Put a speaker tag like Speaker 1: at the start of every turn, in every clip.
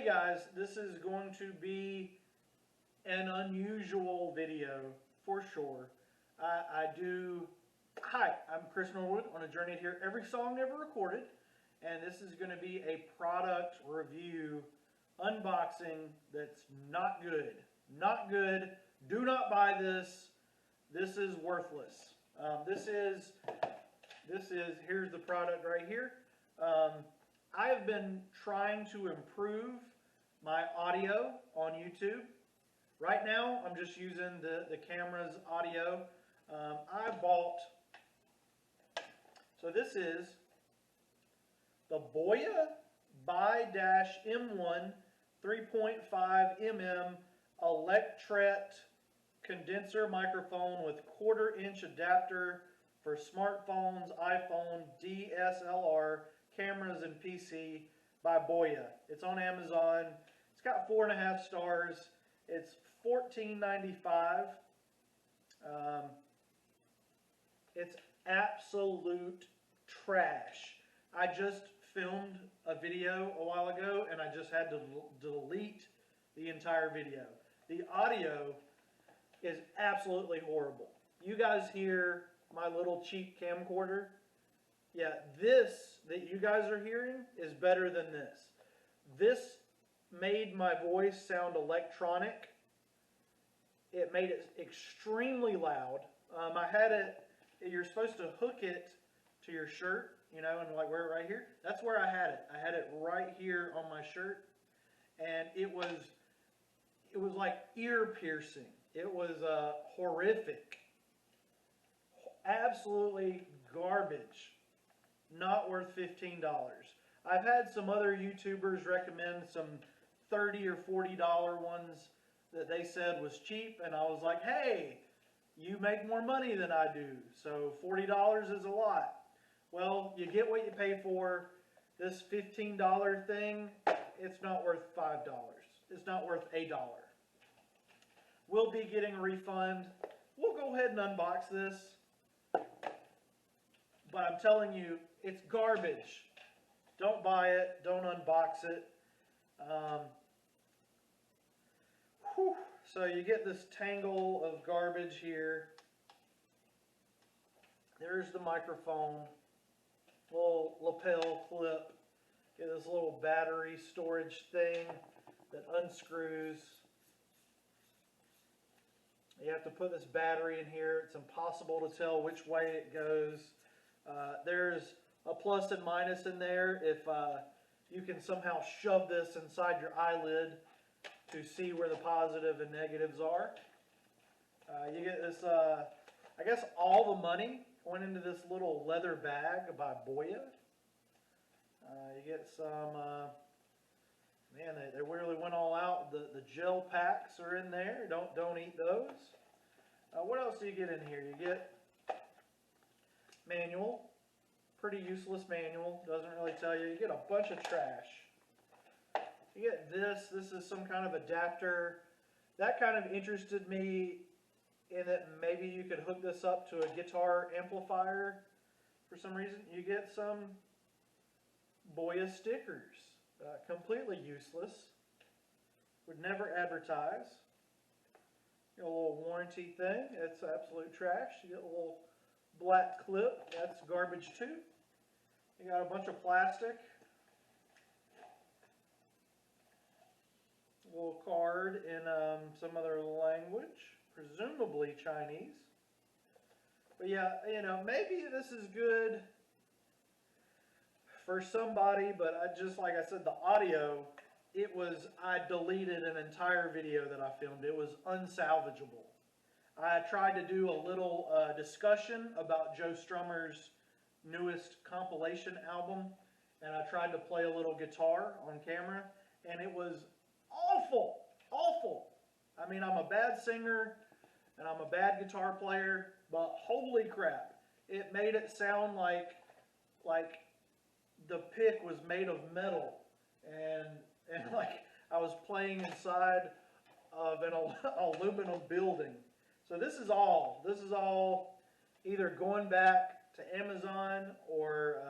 Speaker 1: Hey guys, this is going to be an unusual video for sure. Hi, I'm Chris Norwood on a journey to hear every song ever recorded, and this is going to be a product review unboxing that's not good. Not good. Do not buy this. This is worthless. Here's the product right here. I have been trying to improve my audio on YouTube. Right now, I'm just using the camera's audio. So this is the BOYA by M1 3.5 mm Electret Condenser Microphone with 1/4 inch adapter for smartphones, iPhone, DSLR, cameras, and PC by BOYA. It's on Amazon. It's got 4.5 stars. It's $14.95. It's absolute trash. I just filmed a video a while ago and I just had to delete the entire video. The audio is absolutely horrible. You guys hear my little cheap camcorder? Yeah, this that you guys are hearing is better than this. This made my voice sound electronic. It made it extremely loud. I had it, you're supposed to hook it to your shirt, you know, and like wear it right here. That's where I had it. I had it right here on my shirt, and it was like ear piercing. It was horrific. Absolutely garbage. Not worth $15. I've had some other YouTubers recommend some $30 or $40 ones that they said was cheap, and I was like, hey, you make more money than I do, so $40 is a lot. Well, you get what you pay for. This $15 thing, it's not worth $5. It's not worth $1. We'll be getting a refund. We'll go ahead and unbox this. But I'm telling you, it's garbage. Don't buy it. Don't unbox it. So you get this tangle of garbage here. There's the microphone. Little lapel clip. Get this little battery storage thing that unscrews. You have to put this battery in here. It's impossible to tell which way it goes. There's a plus and minus in there if you can somehow shove this inside your eyelid to see where the positive and negatives are. You get this, I guess all the money went into this little leather bag by BOYA. You get some, man, they really went all out. The gel packs are in there. Don't eat those. What else do you get in here? You get manual, pretty useless manual, doesn't really tell you. You get a bunch of trash. You get this is some kind of adapter. That kind of interested me in that maybe you could hook this up to a guitar amplifier for some reason. You get some BOYA stickers, completely useless, would never advertise. You get a little warranty thing, it's absolute trash. You get a little black clip, that's garbage too. You got a bunch of plastic. A little card in some other language, presumably Chinese. But yeah, you know, maybe this is good for somebody, but just like I said, the audio, I deleted an entire video that I filmed. It was unsalvageable. I tried to do a little discussion about Joe Strummer's newest compilation album, and I tried to play a little guitar on camera, and it was awful, awful. I mean, I'm a bad singer, and I'm a bad guitar player, but holy crap, it made it sound like the pick was made of metal, and like I was playing inside of an aluminum building. So this is all either going back to Amazon or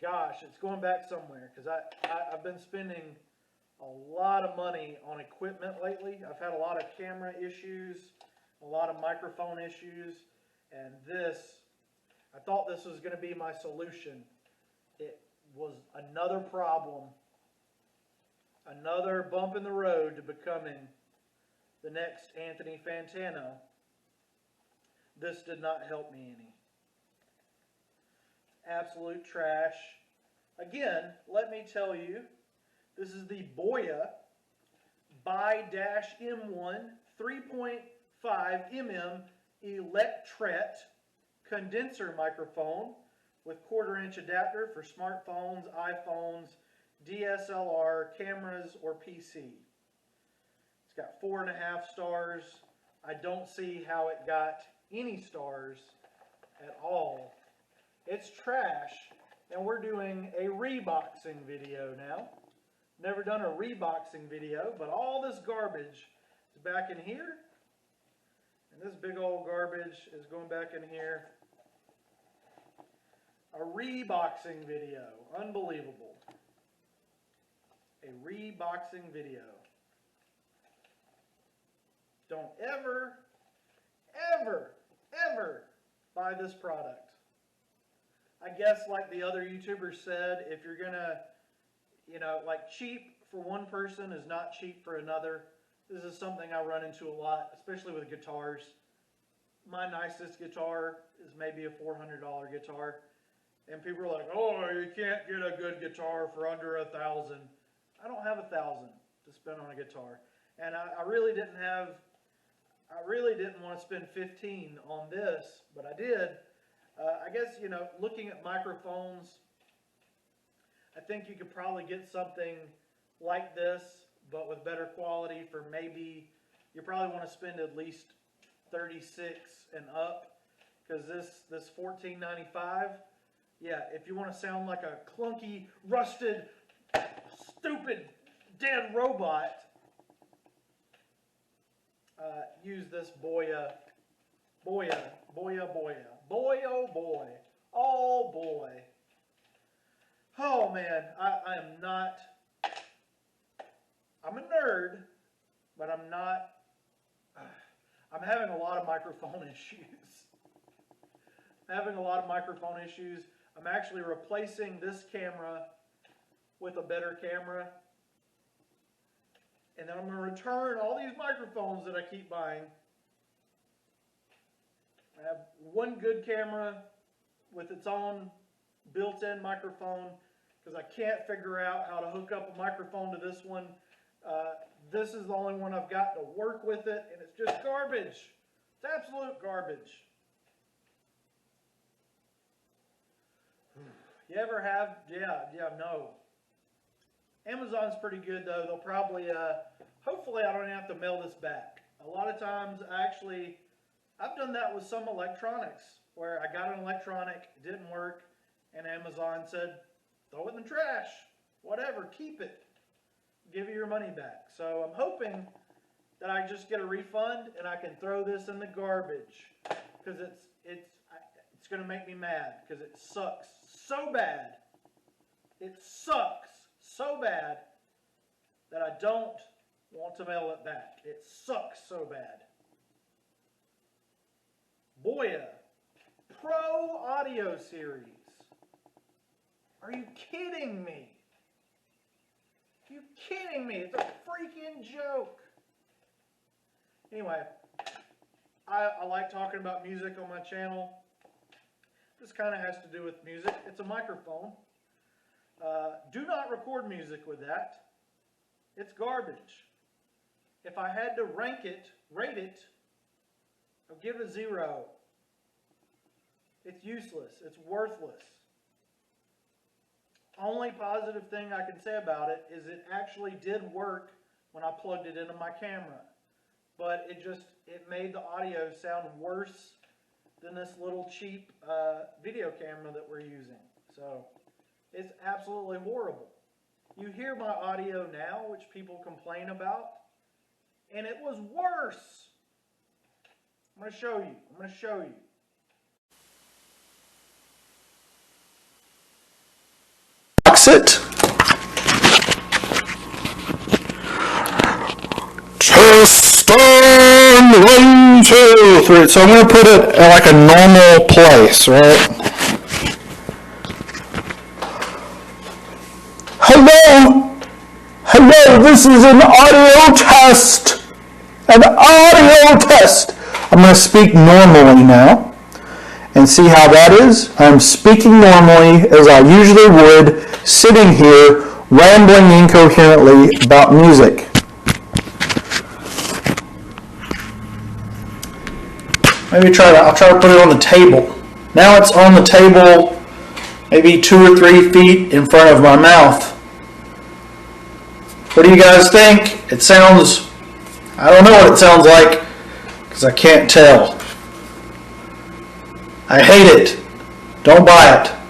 Speaker 1: gosh, it's going back somewhere because I've been spending a lot of money on equipment lately. I've had a lot of camera issues, a lot of microphone issues, and I thought this was going to be my solution. It was another problem, another bump in the road to becoming the next Anthony Fantano. This did not help me any. Absolute trash. Again, let me tell you, this is the BOYA by M1 3.5 mm Electret Condenser Microphone with 1/4 inch adapter for smartphones, iPhones, DSLR, cameras, or PC. It's got 4.5 stars. I don't see how it got any stars at all. It's trash, and we're doing a reboxing video now. Never done a reboxing video, but all this garbage is back in here, and this big old garbage is going back in here. A reboxing video, unbelievable. A reboxing video. Don't ever, ever, ever buy this product. I guess like the other YouTubers said, if you're gonna, like cheap for one person is not cheap for another. This is something I run into a lot, especially with guitars. My nicest guitar is maybe a $400 guitar. And people are like, oh, you can't get a good guitar for under $1,000. I don't have $1,000 to spend on a guitar. And I really didn't want to spend $15 on this, but I did. I guess, looking at microphones, I think you could probably get something like this, but with better quality for maybe, you probably want to spend at least $36 and up, because this $14.95, yeah, if you want to sound like a clunky, rusted, stupid, dead robot, use this BOYA. Boy, oh boy, oh boy. Oh man, I am not, I'm a nerd, but I'm not, I'm having a lot of microphone issues. I'm actually replacing this camera with a better camera. And then I'm going to return all these microphones that I keep buying. I have one good camera with its own built-in microphone because I can't figure out how to hook up a microphone to this one. This is the only one I've got to work with it, and it's just garbage. It's absolute garbage. You ever have? Yeah, no. Amazon's pretty good though. They'll probably, hopefully I don't have to mail this back. A lot of times I've done that with some electronics where I got an electronic, it didn't work, and Amazon said, throw it in the trash, whatever, keep it, give you your money back. So I'm hoping that I just get a refund and I can throw this in the garbage because it's going to make me mad because it sucks so bad. It sucks so bad that I don't want to mail it back. It sucks so bad. BOYA Pro Audio Series. Are you kidding me? Are you kidding me? It's a freaking joke. Anyway, I like talking about music on my channel. This kind of has to do with music. It's a microphone. Do not record music with that. It's garbage. If I had to rate it, I'll give it a 0. It's useless. It's worthless. Only positive thing I can say about it is it actually did work when I plugged it into my camera. But it made the audio sound worse than this little cheap video camera that we're using. So it's absolutely horrible. You hear my audio now, which people complain about, and it was worse. I'm going to show you.
Speaker 2: unbox it. Test on 1, 2, 3. So I'm going to put it at like a normal place, right? Hello, this is an audio test. An audio test. I'm going to speak normally now and see how that is. I'm speaking normally as I usually would, sitting here rambling incoherently about music. Maybe I'll try to put it on the table. Now it's on the table maybe 2 or 3 feet in front of my mouth. What do you guys think? It sounds, I don't know what it sounds like because I can't tell. I hate it. Don't buy it.